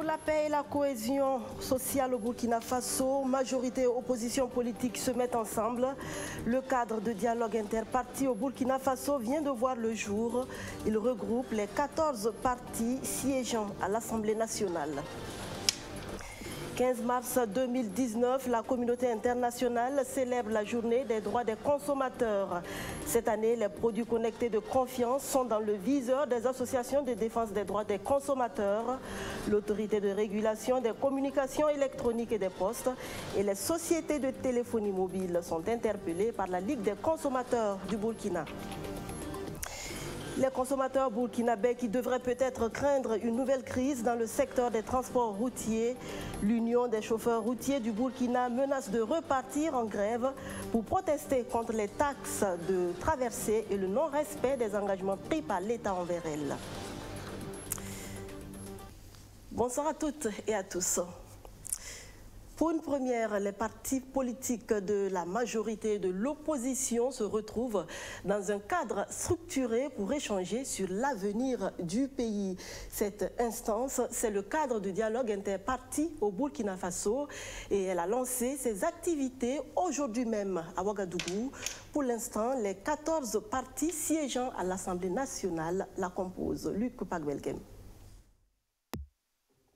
la paix et la cohésion sociale au Burkina Faso, majorité et opposition politique se mettent ensemble. Le cadre de dialogue interparti au Burkina Faso vient de voir le jour. Il regroupe les 14 partis siégeant à l'Assemblée nationale. 15 mars 2019, la communauté internationale célèbre la journée des droits des consommateurs. Cette année, les produits connectés de confiance sont dans le viseur des associations de défense des droits des consommateurs, l'autorité de régulation des communications électroniques et des postes et les sociétés de téléphonie mobile sont interpellées par la Ligue des consommateurs du Burkina. Les consommateurs burkinabés qui devraient peut-être craindre une nouvelle crise dans le secteur des transports routiers. L'Union des chauffeurs routiers du Burkina menace de repartir en grève pour protester contre les taxes de traversée et le non-respect des engagements pris par l'État envers elles. Bonsoir à toutes et à tous. Pour une première, les partis politiques de la majorité et de l'opposition se retrouvent dans un cadre structuré pour échanger sur l'avenir du pays. Cette instance, c'est le cadre de dialogue interparti au Burkina Faso et elle a lancé ses activités aujourd'hui même à Ouagadougou. Pour l'instant, les 14 partis siégeant à l'Assemblée nationale la composent. Luc Pagbelgem.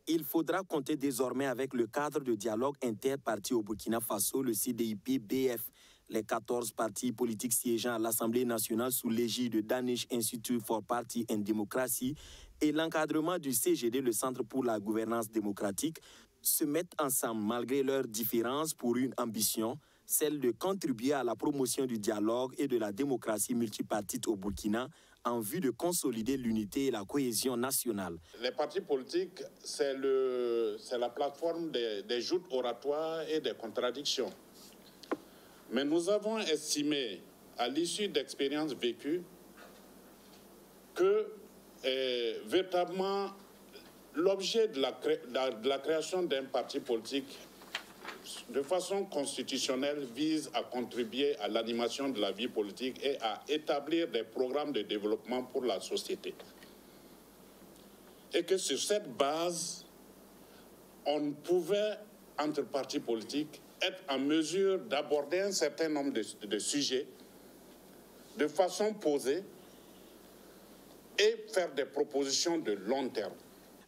Il faudra compter désormais avec le cadre de dialogue interparti au Burkina Faso, le CDIP-BF. Les 14 partis politiques siégeant à l'Assemblée nationale sous l'égide de Danish Institute for Party and Democracy et l'encadrement du CGD, le Centre pour la gouvernance démocratique, se mettent ensemble malgré leurs différences pour une ambition, celle de contribuer à la promotion du dialogue et de la démocratie multipartite au Burkina, en vue de consolider l'unité et la cohésion nationale. Les partis politiques, c'est la plateforme des joutes oratoires et des contradictions. Mais nous avons estimé, à l'issue d'expériences vécues, que véritablement l'objet de la création d'un parti politique de façon constitutionnelle vise à contribuer à l'animation de la vie politique et à établir des programmes de développement pour la société. Et que sur cette base, on pouvait, entre partis politiques, être en mesure d'aborder un certain nombre de sujets de façon posée et faire des propositions de long terme.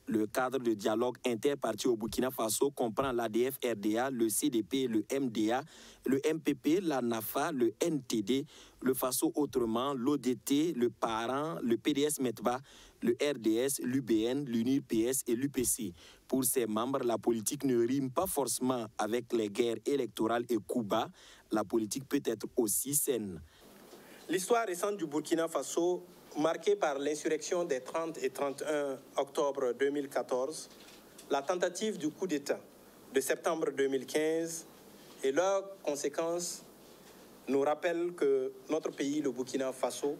Le cadre de dialogue interparti au Burkina Faso comprend l'ADF-RDA, le CDP, le MDA, le MPP, la NAFA, le NTD, le Faso Autrement, l'ODT, le PARAN, le PDS-METBA, le RDS, l'UBN, l'UNIR-PS et l'UPC. Pour ses membres, la politique ne rime pas forcément avec les guerres électorales et coups bas. La politique peut être aussi saine. L'histoire récente du Burkina Faso, marquée par l'insurrection des 30 et 31 octobre 2014, la tentative du coup d'État de septembre 2015 et leurs conséquences nous rappellent que notre pays, le Burkina Faso,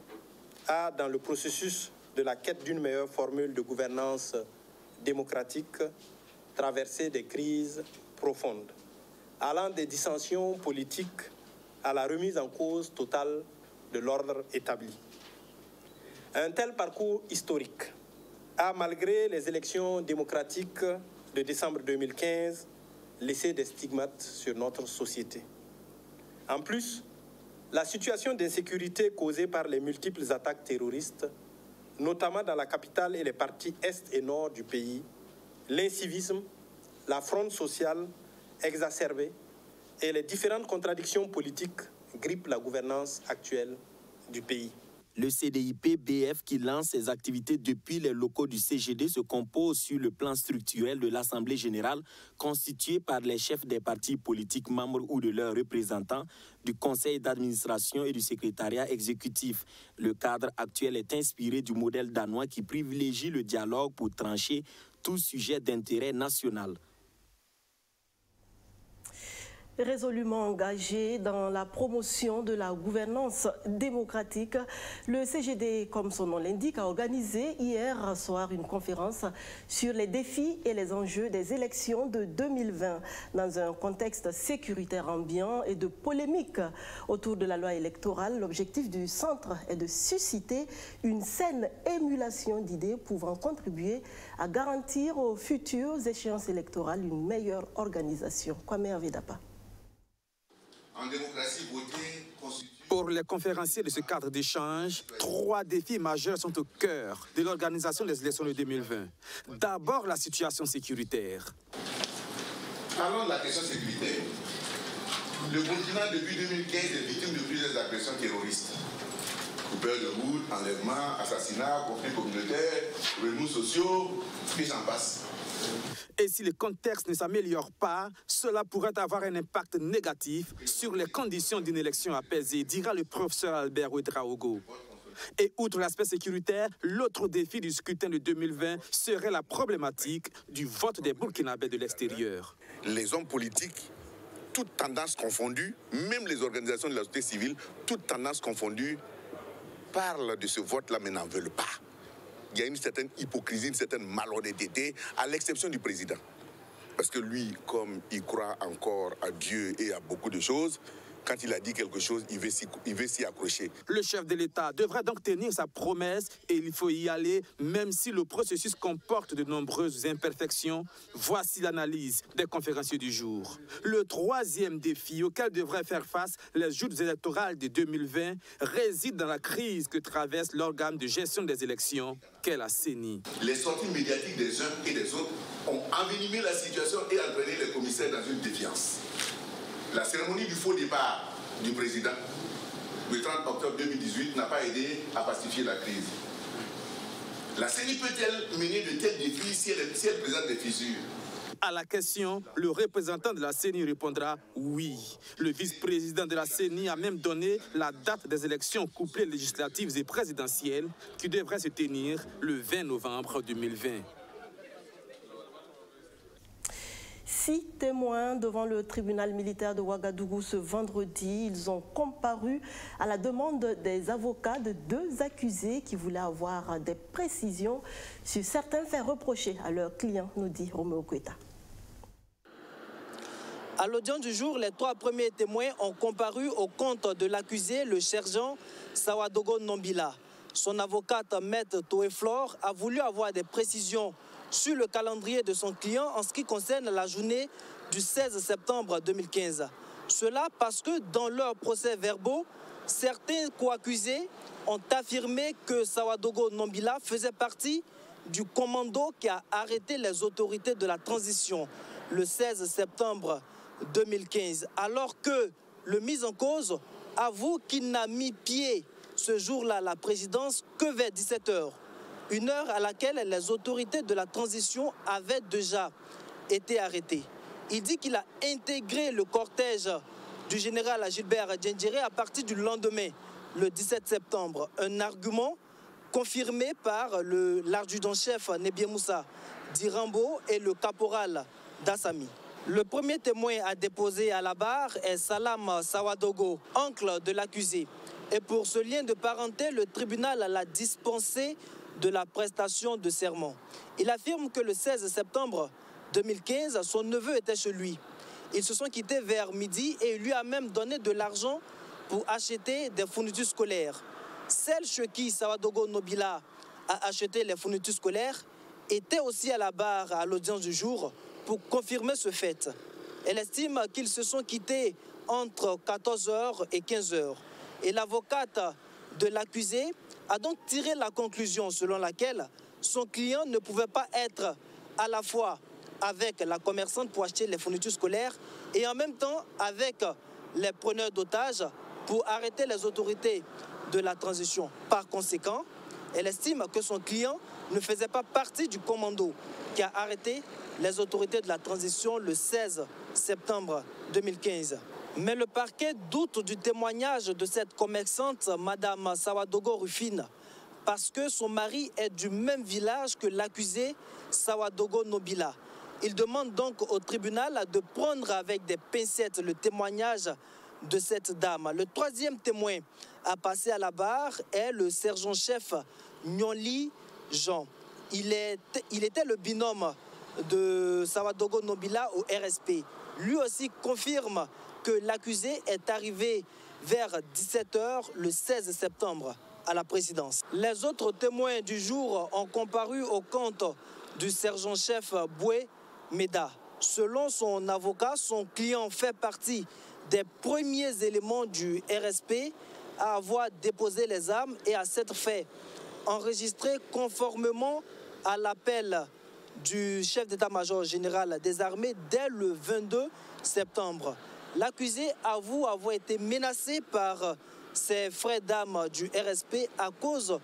a dans le processus de la quête d'une meilleure formule de gouvernance démocratique traversé des crises profondes, allant des dissensions politiques à la remise en cause totale de l'ordre établi. Un tel parcours historique a, malgré les élections démocratiques de décembre 2015, laissé des stigmates sur notre société. En plus, la situation d'insécurité causée par les multiples attaques terroristes, notamment dans la capitale et les parties est et nord du pays, l'incivisme, la fronde sociale exacerbée et les différentes contradictions politiques grippent la gouvernance actuelle du pays. Le CDIP-BF, qui lance ses activités depuis les locaux du CGD, se compose sur le plan structurel de l'Assemblée générale, constituée par les chefs des partis politiques membres ou de leurs représentants, du conseil d'administration et du secrétariat exécutif. Le cadre actuel est inspiré du modèle danois qui privilégie le dialogue pour trancher tout sujet d'intérêt national. Résolument engagé dans la promotion de la gouvernance démocratique, le CGD, comme son nom l'indique, a organisé hier soir une conférence sur les défis et les enjeux des élections de 2020 dans un contexte sécuritaire ambiant et de polémique autour de la loi électorale. L'objectif du centre est de susciter une saine émulation d'idées pouvant contribuer à garantir aux futures échéances électorales une meilleure organisation. Kwame Avedapa. En démocratie, voter constitue... Pour les conférenciers de ce cadre d'échange, 3 défis majeurs sont au cœur de l'organisation des élections de 2020. D'abord, la situation sécuritaire. Parlons de la question sécuritaire. Le Burkina, depuis 2015, est victime de plusieurs agressions terroristes. Coupeurs de route, enlèvements, assassinats, conflits communautaires, remous sociaux, puis j'en passe. Et si le contexte ne s'améliore pas, cela pourrait avoir un impact négatif sur les conditions d'une élection apaisée, dira le professeur Albert Ouedraogo. Et outre l'aspect sécuritaire, l'autre défi du scrutin de 2020 serait la problématique du vote des Burkinabés de l'extérieur. Les hommes politiques, toutes tendances confondues, même les organisations de la société civile, toutes tendances confondues, parlent de ce vote-là mais n'en veulent pas. Il y a une certaine hypocrisie, une certaine malhonnêteté, à l'exception du président. Parce que lui, comme il croit encore à Dieu et à beaucoup de choses, quand il a dit quelque chose, il veut s'y accrocher. Le chef de l'État devrait donc tenir sa promesse et il faut y aller, même si le processus comporte de nombreuses imperfections. Voici l'analyse des conférenciers du jour. Le troisième défi auquel devraient faire face les joutes électorales de 2020 réside dans la crise que traverse l'organe de gestion des élections, qu'est la CENI. Les sorties médiatiques des uns et des autres ont envenimé la situation et entraîné les commissaires dans une défiance. La cérémonie du faux départ du président, le 30 octobre 2018, n'a pas aidé à pacifier la crise. La CENI peut-elle mener de tels défis si elle présente des fissures? À la question, le représentant de la CENI répondra oui. Le vice-président de la CENI a même donné la date des élections couplées législatives et présidentielles qui devraient se tenir le 20 novembre 2020. 6 témoins devant le tribunal militaire de Ouagadougou ce vendredi. Ils ont comparu à la demande des avocats de 2 accusés qui voulaient avoir des précisions sur certains faits reprochés à leurs clients, nous dit Roméo Kweta. À l'audience du jour, les 3 premiers témoins ont comparu au compte de l'accusé, le sergent Sawadogo Nombila. Son avocate, Maître Toeflore, a voulu avoir des précisions sur le calendrier de son client en ce qui concerne la journée du 16 septembre 2015. Cela parce que dans leurs procès-verbaux, certains co-accusés ont affirmé que Sawadogo Nombila faisait partie du commando qui a arrêté les autorités de la transition le 16 septembre 2015, alors que le mis en cause avoue qu'il n'a mis pied ce jour-là à la présidence que vers 17 h. Une heure à laquelle les autorités de la transition avaient déjà été arrêtées. Il dit qu'il a intégré le cortège du général Gilbert Diendéré à partir du lendemain, le 17 septembre. Un argument confirmé par l'adjudant-chef Nebie Moussa Dirambo et le caporal Dassami. Le premier témoin à déposer à la barre est Salam Sawadogo, oncle de l'accusé. Et pour ce lien de parenté, le tribunal l'a dispensé de la prestation de serment. Il affirme que le 16 septembre 2015, son neveu était chez lui. Ils se sont quittés vers midi et il lui a même donné de l'argent pour acheter des fournitures scolaires. Celle chez qui Sawadogo Nombila a acheté les fournitures scolaires était aussi à la barre à l'audience du jour pour confirmer ce fait. Elle estime qu'ils se sont quittés entre 14 h et 15 h. Et l'avocate de l'accusé a donc tiré la conclusion selon laquelle son client ne pouvait pas être à la fois avec la commerçante pour acheter les fournitures scolaires et en même temps avec les preneurs d'otages pour arrêter les autorités de la transition. Par conséquent, elle estime que son client ne faisait pas partie du commando qui a arrêté les autorités de la transition le 16 septembre 2015. Mais le parquet doute du témoignage de cette commerçante, Madame Sawadogo Rufine, parce que son mari est du même village que l'accusé Sawadogo Nombila. Il demande donc au tribunal de prendre avec des pincettes le témoignage de cette dame. Le troisième témoin à passer à la barre est le sergent-chef Nyoli Jean. Il était le binôme de Sawadogo Nobila au RSP. Lui aussi confirme que l'accusé est arrivé vers 17h le 16 septembre à la présidence. Les autres témoins du jour ont comparu au compte du sergent-chef Boué Meda. Selon son avocat, son client fait partie des premiers éléments du RSP à avoir déposé les armes et à s'être fait enregistrer conformément à l'appel du chef d'état-major général des armées dès le 22 septembre. L'accusé avoue avoir été menacé par ses frères d'armes du RSP à cause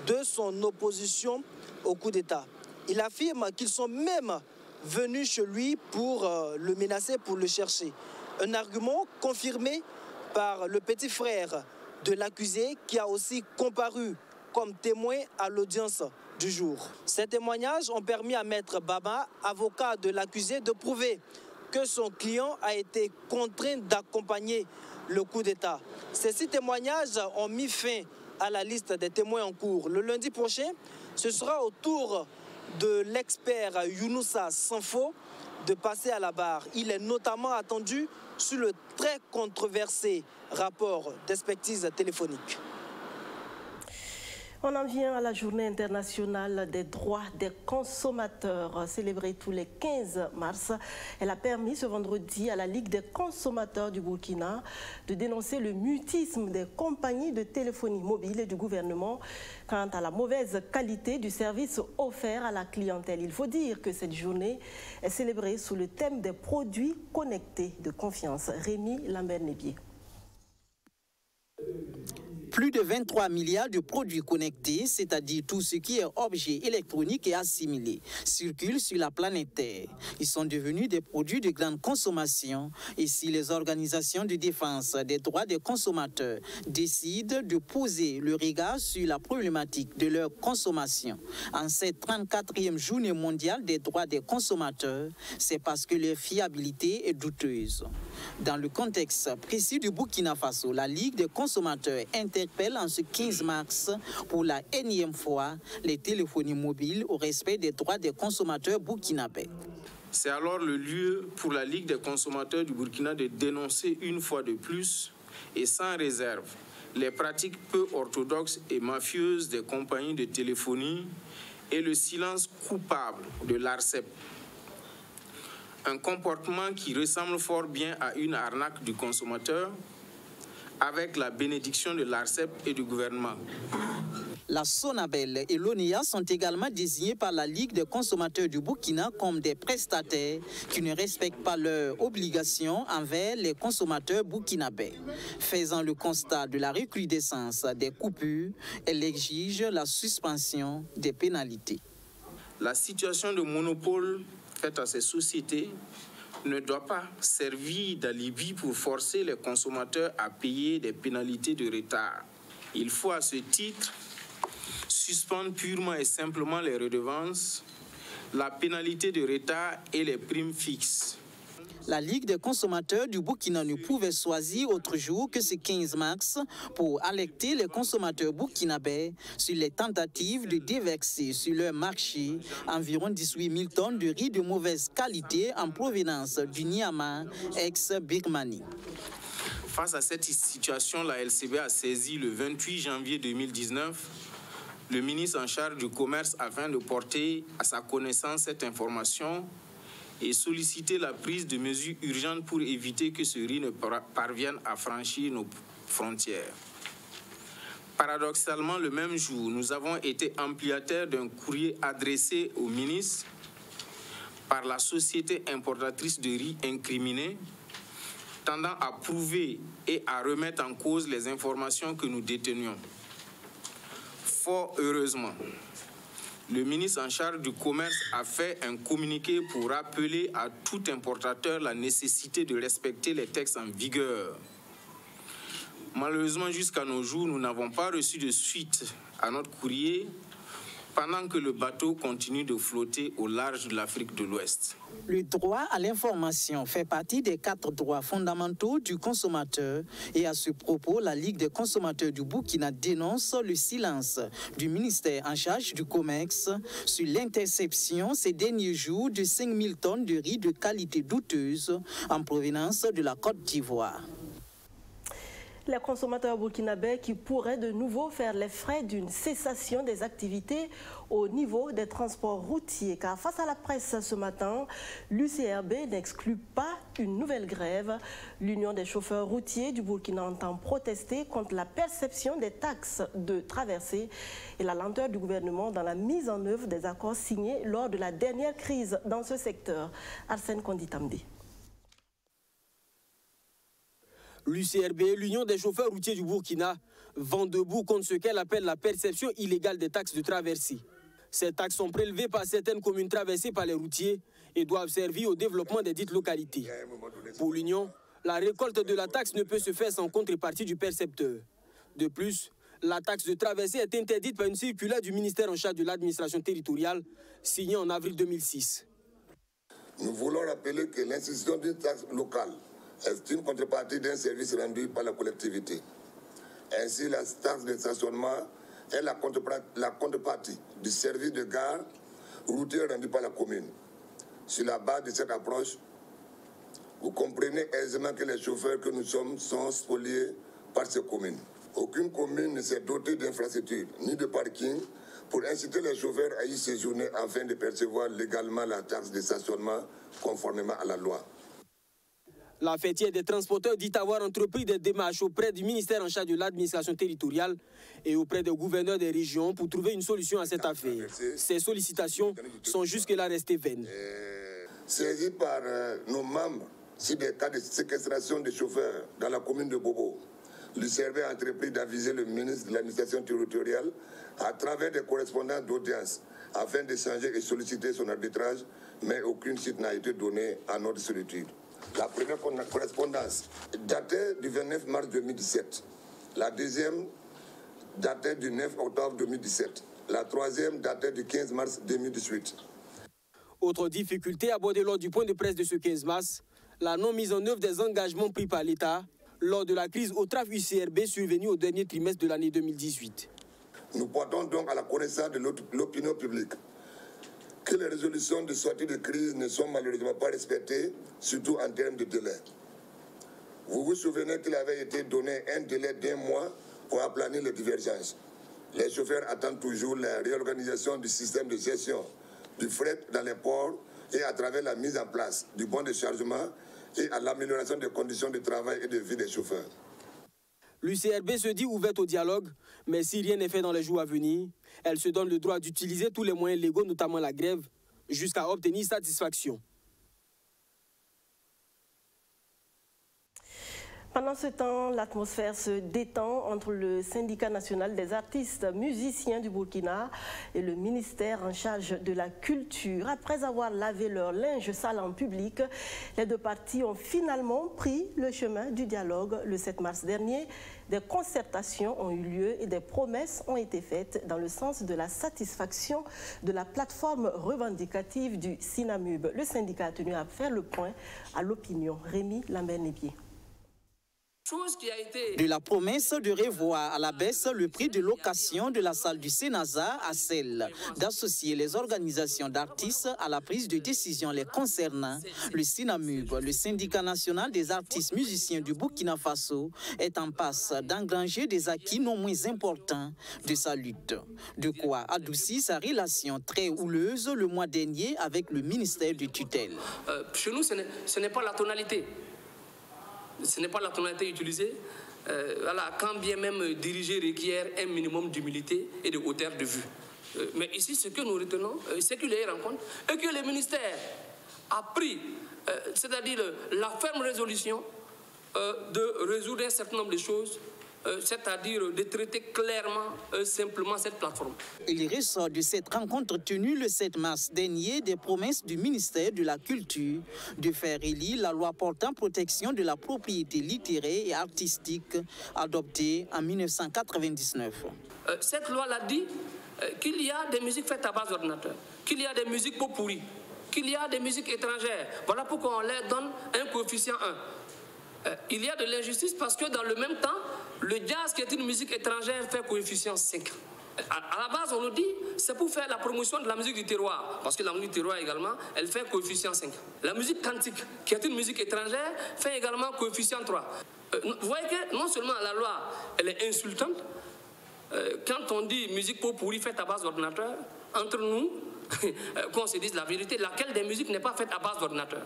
de son opposition au coup d'État. Il affirme qu'ils sont même venus chez lui pour le menacer, pour le chercher. Un argument confirmé par le petit frère de l'accusé qui a aussi comparu comme témoin à l'audience du jour. Ces témoignages ont permis à Maître Baba, avocat de l'accusé, de prouver que son client a été contraint d'accompagner le coup d'État. Ces 6 témoignages ont mis fin à la liste des témoins en cours. Le lundi prochain, ce sera au tour de l'expert Younoussa Sanfo de passer à la barre. Il est notamment attendu sur le très controversé rapport d'expertise téléphonique. On en vient à la journée internationale des droits des consommateurs, célébrée tous les 15 mars. Elle a permis ce vendredi à la Ligue des consommateurs du Burkina de dénoncer le mutisme des compagnies de téléphonie mobile et du gouvernement quant à la mauvaise qualité du service offert à la clientèle. Il faut dire que cette journée est célébrée sous le thème des produits connectés de confiance. Rémi Lambert-Nébier. Plus de 23 milliards de produits connectés, c'est-à-dire tout ce qui est objet électronique et assimilé, circulent sur la planète Terre. Ils sont devenus des produits de grande consommation et si les organisations de défense des droits des consommateurs décident de poser le regard sur la problématique de leur consommation en cette 34e journée mondiale des droits des consommateurs, c'est parce que leur fiabilité est douteuse. Dans le contexte précis du Burkina Faso, la Ligue des consommateurs interpelle en ce 15 mars pour la énième fois les téléphonies mobiles au respect des droits des consommateurs burkinabés. C'est alors le lieu pour la Ligue des consommateurs du Burkina de dénoncer une fois de plus et sans réserve les pratiques peu orthodoxes et mafieuses des compagnies de téléphonie et le silence coupable de l'ARCEP. Un comportement qui ressemble fort bien à une arnaque du consommateur avec la bénédiction de l'ARCEP et du gouvernement. La Sonabel et l'ONEA sont également désignés par la Ligue des consommateurs du Burkina comme des prestataires qui ne respectent pas leurs obligations envers les consommateurs burkinabés. Faisant le constat de la recrudescence des coupures, elle exige la suspension des pénalités. La situation de monopole faite à ces sociétés ne doit pas servir d'alibi pour forcer les consommateurs à payer des pénalités de retard. Il faut à ce titre suspendre purement et simplement les redevances, la pénalité de retard et les primes fixes. La Ligue des consommateurs du Burkina ne pouvait choisir autre jour que ce 15 mars pour alerter les consommateurs burkinabés sur les tentatives de déverser sur leur marché environ 18 000 tonnes de riz de mauvaise qualité en provenance du Niamey, ex-Birmanie. Face à cette situation, la LCB a saisi le 28 janvier 2019 le ministre en charge du commerce afin de porter à sa connaissance cette information et solliciter la prise de mesures urgentes pour éviter que ce riz ne parvienne à franchir nos frontières. Paradoxalement, le même jour, nous avons été ampliataires d'un courrier adressé au ministre par la société importatrice de riz incriminée, tendant à prouver et à remettre en cause les informations que nous détenions. Fort heureusement, le ministre en charge du commerce a fait un communiqué pour rappeler à tout importateur la nécessité de respecter les textes en vigueur. Malheureusement, jusqu'à nos jours, nous n'avons pas reçu de suite à notre courrier pendant que le bateau continue de flotter au large de l'Afrique de l'Ouest. Le droit à l'information fait partie des 4 droits fondamentaux du consommateur et à ce propos, la Ligue des consommateurs du Burkina dénonce le silence du ministère en charge du commerce sur l'interception ces derniers jours de 5000 tonnes de riz de qualité douteuse en provenance de la Côte d'Ivoire. Les consommateurs burkinabés qui pourraient de nouveau faire les frais d'une cessation des activités au niveau des transports routiers. Car face à la presse ce matin, l'UCRB n'exclut pas une nouvelle grève. L'Union des chauffeurs routiers du Burkina entend protester contre la perception des taxes de traversée et la lenteur du gouvernement dans la mise en œuvre des accords signés lors de la dernière crise dans ce secteur. Arsène Konditamdi. L'UCRB, l'Union des chauffeurs routiers du Burkina, vend debout contre ce qu'elle appelle la perception illégale des taxes de traversée. Ces taxes sont prélevées par certaines communes traversées par les routiers et doivent servir au développement des dites localités. Pour l'Union, la récolte de la taxe ne peut se faire sans contrepartie du percepteur. De plus, la taxe de traversée est interdite par une circulaire du ministère en charge de l'administration territoriale, signée en avril 2006. Nous voulons rappeler que l'institution d'une taxe locale est une contrepartie d'un service rendu par la collectivité. Ainsi, la taxe de stationnement est la contrepartie du service de gare routier rendu par la commune. Sur la base de cette approche, vous comprenez aisément que les chauffeurs que nous sommes sont spoliés par ces communes. Aucune commune ne s'est dotée d'infrastructures ni de parking pour inciter les chauffeurs à y séjourner afin de percevoir légalement la taxe de stationnement conformément à la loi. La fêtière des transporteurs dit avoir entrepris des démarches auprès du ministère en charge de l'administration territoriale et auprès des gouverneurs des régions pour trouver une solution à cette affaire. Ces sollicitations sont jusque-là restées vaines. Saisis par nos membres sur des cas de séquestration des chauffeurs dans la commune de Bobo, l'UCRB a entrepris d'aviser le ministre de l'administration territoriale à travers des correspondances d'audience afin d'échanger et solliciter son arbitrage, mais aucune suite n'a été donnée à notre solitude. La première correspondance datait du 29 mars 2017. La deuxième datait du 9 octobre 2017. La troisième datait du 15 mars 2018. Autre difficulté abordée lors du point de presse de ce 15 mars, la non-mise en œuvre des engagements pris par l'État lors de la crise au TRAF UCRB survenue au dernier trimestre de l'année 2018. Nous portons donc à la connaissance de l'opinion publique que les résolutions de sortie de crise ne sont malheureusement pas respectées, surtout en termes de délai. Vous vous souvenez qu'il avait été donné un délai d'1 mois pour aplanir les divergences. Les chauffeurs attendent toujours la réorganisation du système de gestion du fret dans les ports et à travers la mise en place du bon de chargement et à l'amélioration des conditions de travail et de vie des chauffeurs. L'UCRB se dit ouverte au dialogue, mais si rien n'est fait dans les jours à venir, elle se donne le droit d'utiliser tous les moyens légaux, notamment la grève, jusqu'à obtenir satisfaction. Pendant ce temps, l'atmosphère se détend entre le syndicat national des artistes musiciens du Burkina et le ministère en charge de la culture. Après avoir lavé leur linge sale en public, les deux parties ont finalement pris le chemin du dialogue. Le 7 mars dernier, des concertations ont eu lieu et des promesses ont été faites dans le sens de la satisfaction de la plateforme revendicative du SINAMUB. Le syndicat a tenu à faire le point à l'opinion. Rémi Lambert-Népier. De la promesse de revoir à la baisse le prix de location de la salle du Sénasa à celle d'associer les organisations d'artistes à la prise de décision les concernant, le SINAMUB, le syndicat national des artistes musiciens du Burkina Faso, est en passe d'engranger des acquis non moins importants de sa lutte. De quoi adoucir sa relation très houleuse le mois dernier avec le ministère de tutelle. Chez nous, ce n'est pas la tonalité. Ce n'est pas la tonalité utilisée. Voilà, quand bien même diriger requiert un minimum d'humilité et de hauteur de vue. Mais ici, ce que nous retenons, c'est qu'il y a une rencontre et que le ministère a pris, c'est-à-dire la ferme résolution de résoudre un certain nombre de choses, c'est-à-dire de traiter clairement, simplement cette plateforme. Il ressort de cette rencontre tenue le 7 mars dernier des promesses du ministère de la Culture de faire élire la loi portant protection de la propriété littéraire et artistique adoptée en 1999. Cette loi l'a dit, qu'il y a des musiques faites à base d'ordinateur, qu'il y a des musiques pot pourries, qu'il y a des musiques étrangères. Voilà pourquoi on leur donne un coefficient 1. Il y a de l'injustice parce que dans le même temps, le jazz qui est une musique étrangère fait coefficient 5. À la base, on nous dit, c'est pour faire la promotion de la musique du terroir, parce que la musique du terroir également, elle fait coefficient 5. La musique cantique, qui est une musique étrangère, fait également coefficient 3. Vous voyez que non seulement la loi, elle est insultante, quand on dit musique pot pourrie faite à base d'ordinateur, entre nous, qu'on se dise la vérité, laquelle des musiques n'est pas faite à base d'ordinateur?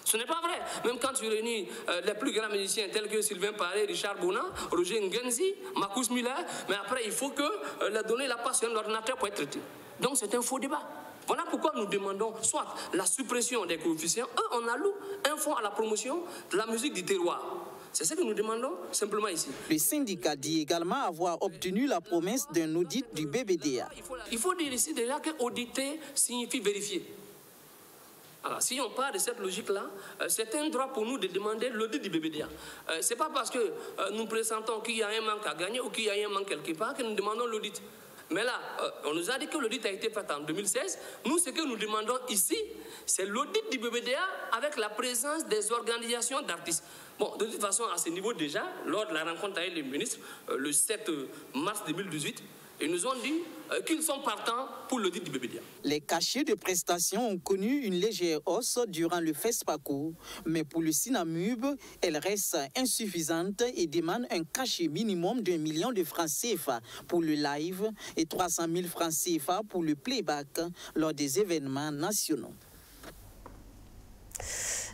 Ce n'est pas vrai. Même quand tu réunis les plus grands musiciens tels que Sylvain Paré, Richard Bouna, Roger Ngenzi, Marcus Miller, mais après il faut que les données la passent sur un ordinateur pour être traitées. Donc c'est un faux débat. Voilà pourquoi nous demandons soit la suppression des coefficients, on alloue un fonds à la promotion de la musique du terroir. C'est ce que nous demandons simplement ici. Le syndicat dit également avoir obtenu la promesse d'un audit du BBDA. Il faut dire ici déjà que auditer signifie vérifier. Alors, si on part de cette logique-là, c'est un droit pour nous de demander l'audit du BBDA. Ce n'est pas parce que nous pressentons qu'il y a un manque à gagner ou qu'il y a un manque quelque part que nous demandons l'audit. Mais là, on nous a dit que l'audit a été fait en 2016. Nous, ce que nous demandons ici, c'est l'audit du BBDA avec la présence des organisations d'artistes. Bon, de toute façon, à ce niveau déjà, lors de la rencontre avec les ministres, le 7 mars 2018, ils nous ont dit qu'ils sont partants pour l'audit du BBDA. Les cachets de prestations ont connu une légère hausse durant le FESPACO, mais pour le SINAMUB, elle reste insuffisante et demande un cachet minimum d'1 million de francs CFA pour le live et 300 000 francs CFA pour le playback lors des événements nationaux.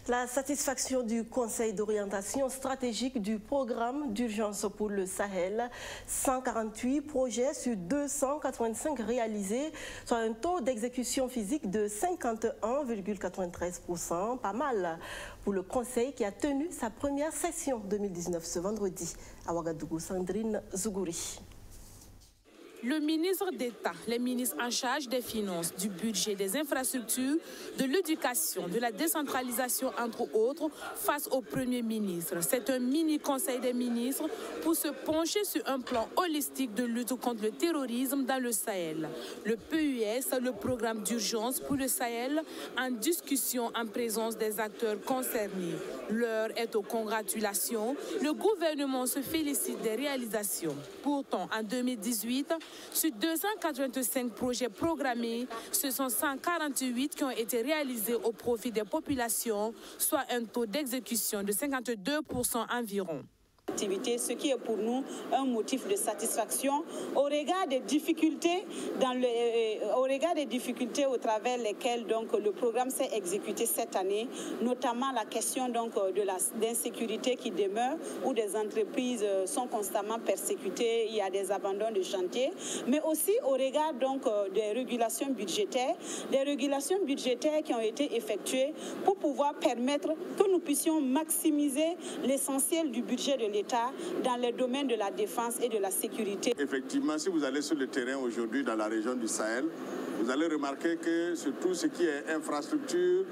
La satisfaction du Conseil d'orientation stratégique du programme d'urgence pour le Sahel, 148 projets sur 285 réalisés, soit un taux d'exécution physique de 51,93%, pas mal pour le Conseil qui a tenu sa première session 2019 ce vendredi à Ouagadougou. Sandrine Zougouri. Le ministre d'État, les ministres en charge des finances, du budget, des infrastructures, de l'éducation, de la décentralisation, entre autres, face au Premier ministre. C'est un mini-conseil des ministres pour se pencher sur un plan holistique de lutte contre le terrorisme dans le Sahel. Le PUS, le programme d'urgence pour le Sahel, en discussion en présence des acteurs concernés. L'heure est aux congratulations. Le gouvernement se félicite des réalisations. Pourtant, en 2018, sur 285 projets programmés, ce sont 148 qui ont été réalisés au profit des populations, soit un taux d'exécution de 52% environ. Ce qui est pour nous un motif de satisfaction au regard des difficultés, au travers lesquelles donc, le programme s'est exécuté cette année, notamment la question donc, de l'insécurité qui demeure, où des entreprises sont constamment persécutées, il y a des abandons de chantier, mais aussi au regard donc, des régulations budgétaires qui ont été effectuées pour pouvoir permettre que nous puissions maximiser l'essentiel du budget de l'État dans les domaines de la défense et de la sécurité. Effectivement, si vous allez sur le terrain aujourd'hui dans la région du Sahel, vous allez remarquer que sur tout ce qui est infrastructure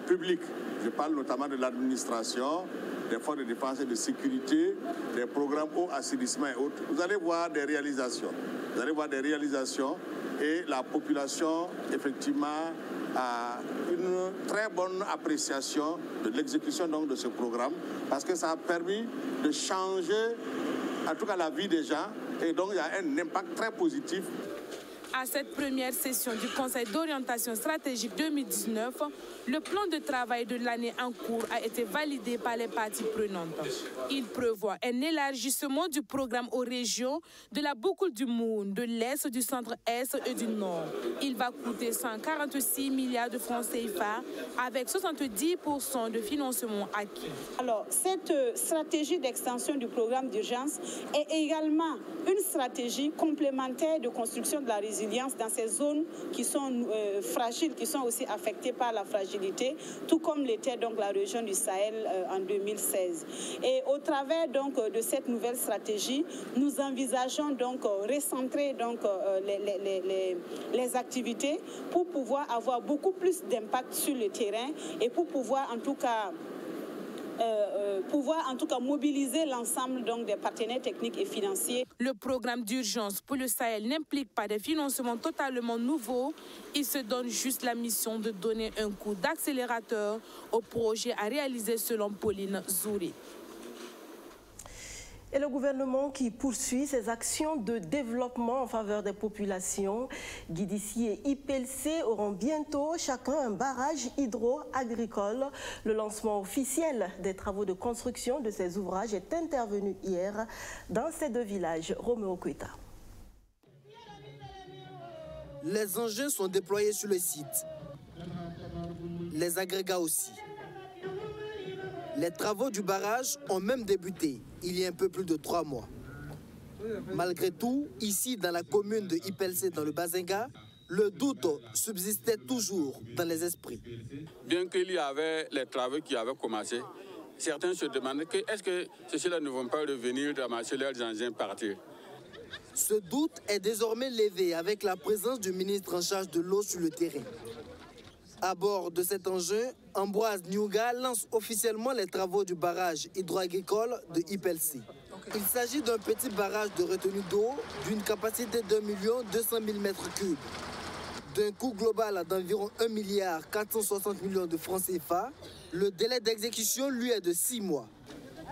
publique, je parle notamment de l'administration, des forces de défense et de sécurité, des programmes eau, assainissement et autres, vous allez voir des réalisations. Vous allez voir des réalisations et la population, effectivement, a une très bonne appréciation de l'exécution de ce programme parce que ça a permis de changer, en tout cas, la vie des gens et donc il y a un impact très positif. À cette première session du Conseil d'orientation stratégique 2019, le plan de travail de l'année en cours a été validé par les parties prenantes. Il prévoit un élargissement du programme aux régions de la boucle du Moun, de l'Est, du centre-Est et du Nord. Il va coûter 146 milliards de francs CFA avec 70% de financement acquis. Alors, cette stratégie d'extension du programme d'urgence est également une stratégie complémentaire de construction de la résilience dans ces zones qui sont fragiles, qui sont aussi affectées par la fragilité, tout comme l'était donc la région du Sahel en 2016. Et au travers donc de cette nouvelle stratégie, nous envisageons donc recentrer donc les activités pour pouvoir avoir beaucoup plus d'impact sur le terrain et pour pouvoir en tout cas pouvoir en tout cas mobiliser l'ensemble donc des partenaires techniques et financiers. Le programme d'urgence pour le Sahel n'implique pas des financements totalement nouveaux. Il se donne juste la mission de donner un coup d'accélérateur au projet à réaliser selon Pauline Zouri. Et le gouvernement qui poursuit ses actions de développement en faveur des populations. Guidissi et IPLC auront bientôt chacun un barrage hydro-agricole. Le lancement officiel des travaux de construction de ces ouvrages est intervenu hier dans ces deux villages. Roméo Kuita. Les engins sont déployés sur le site. Les agrégats aussi. Les travaux du barrage ont même débuté il y a un peu plus de 3 mois. Malgré tout, ici dans la commune de IPLC dans le Bazenga, le doute subsistait toujours dans les esprits. Bien qu'il y avait les travaux qui avaient commencé, certains se demandaient que est-ce que ceux-là ne vont pas revenir ramasser leurs engins partir. Ce doute est désormais levé avec la présence du ministre en charge de l'eau sur le terrain. À bord de cet engin, Ambroise Niouga lance officiellement les travaux du barrage hydroagricole de IPLC. Il s'agit d'un petit barrage de retenue d'eau d'une capacité d'1 200 000 m3, d'un coût global d'environ 1 460 millions de francs CFA. Le délai d'exécution, lui, est de 6 mois.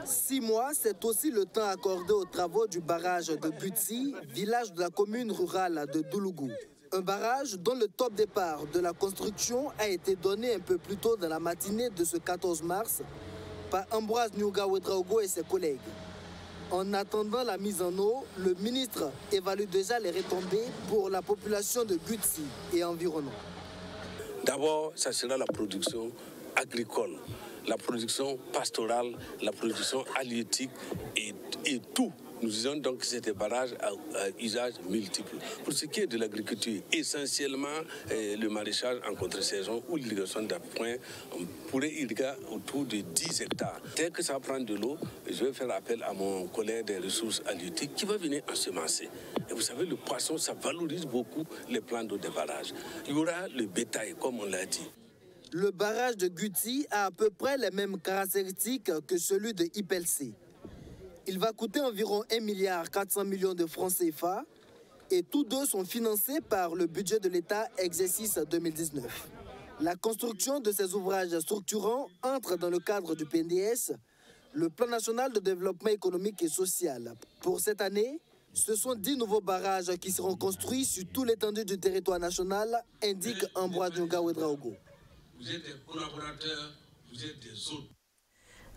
6 mois, c'est aussi le temps accordé aux travaux du barrage de Butsi, village de la commune rurale de Doulougou. Un barrage dont le top départ de la construction a été donné un peu plus tôt dans la matinée de ce 14 mars par Ambroise Niouga Ouedraogo et ses collègues. En attendant la mise en eau, le ministre évalue déjà les retombées pour la population de Butsi et environnant. D'abord, ça sera la production agricole, la production pastorale, la production halieutique et tout. Nous disons donc que c'est un barrage à usage multiple. Pour ce qui est de l'agriculture, essentiellement le maraîchage en contre-saison ou l'irrigation d'appoint, on pourrait irriguer autour de 10 hectares. Dès que ça prend de l'eau, je vais faire appel à mon collègue des ressources halieutiques qui va venir ensemencer. Et vous savez, le poisson, ça valorise beaucoup les plans d'eau des barrages. Il y aura le bétail, comme on l'a dit. Le barrage de Guti a à peu près les mêmes caractéristiques que celui de IPLC. Il va coûter environ 1 400 millions de francs CFA et tous deux sont financés par le budget de l'État exercice 2019. La construction de ces ouvrages structurants entre dans le cadre du PNDS, le Plan national de développement économique et social. Pour cette année, ce sont 10 nouveaux barrages qui seront construits sur tout l'étendue du territoire national, indique Ambroise Niouga Ouedraogo. Vous êtes des collaborateurs, vous êtes des autres.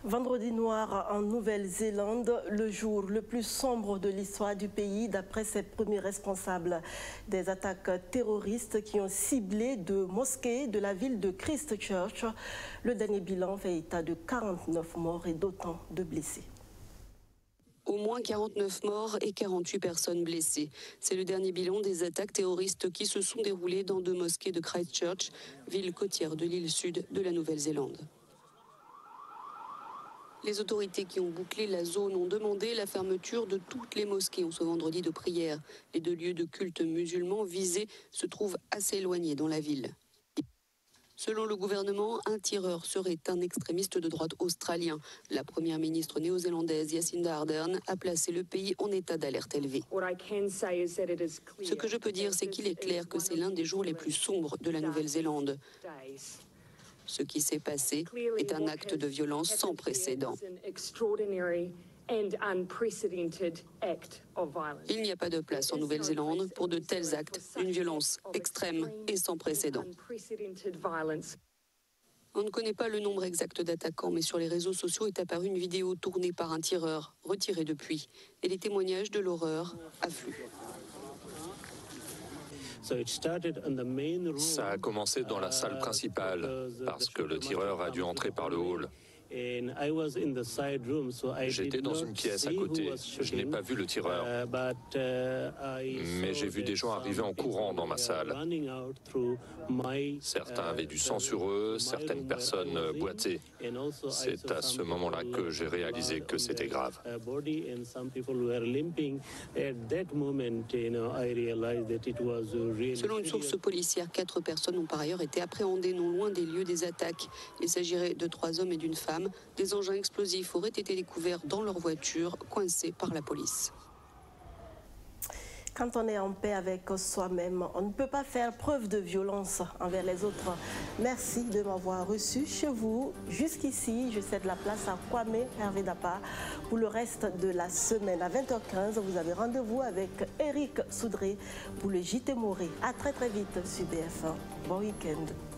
Vendredi noir en Nouvelle-Zélande, le jour le plus sombre de l'histoire du pays, d'après ses premiers responsables des attaques terroristes qui ont ciblé deux mosquées de la ville de Christchurch. Le dernier bilan fait état de 49 morts et d'autant de blessés. Au moins 49 morts et 48 personnes blessées. C'est le dernier bilan des attaques terroristes qui se sont déroulées dans deux mosquées de Christchurch, ville côtière de l'île sud de la Nouvelle-Zélande. Les autorités qui ont bouclé la zone ont demandé la fermeture de toutes les mosquées en ce vendredi de prière. Les deux lieux de culte musulmans visés se trouvent assez éloignés dans la ville. Selon le gouvernement, un tireur serait un extrémiste de droite australien. La première ministre néo-zélandaise Jacinda Ardern a placé le pays en état d'alerte élevée. Ce que je peux dire, c'est qu'il est clair que c'est l'un des jours les plus sombres de la Nouvelle-Zélande. Ce qui s'est passé est un acte de violence sans précédent. Il n'y a pas de place en Nouvelle-Zélande pour de tels actes, une violence extrême et sans précédent. On ne connaît pas le nombre exact d'attaquants, mais sur les réseaux sociaux est apparue une vidéo tournée par un tireur, retirée depuis, et les témoignages de l'horreur affluent. Ça a commencé dans la salle principale, parce que le tireur a dû entrer par le hall. J'étais dans une pièce à côté, je n'ai pas vu le tireur, mais j'ai vu des gens arriver en courant dans ma salle. Certains avaient du sang sur eux, certaines personnes boitaient. C'est à ce moment-là que j'ai réalisé que c'était grave. Selon une source policière, 4 personnes ont par ailleurs été appréhendées non loin des lieux des attaques. Il s'agirait de 3 hommes et d'une femme. drame. Des engins explosifs auraient été découverts dans leur voiture, coincés par la police. Quand on est en paix avec soi-même, on ne peut pas faire preuve de violence envers les autres. Merci de m'avoir reçu chez vous. Jusqu'ici, je cède la place à Kwame Hervé Dapa pour le reste de la semaine. À 20h15, vous avez rendez-vous avec Eric Soudré pour le JT Moré. À très vite sur BF1. Bon week-end.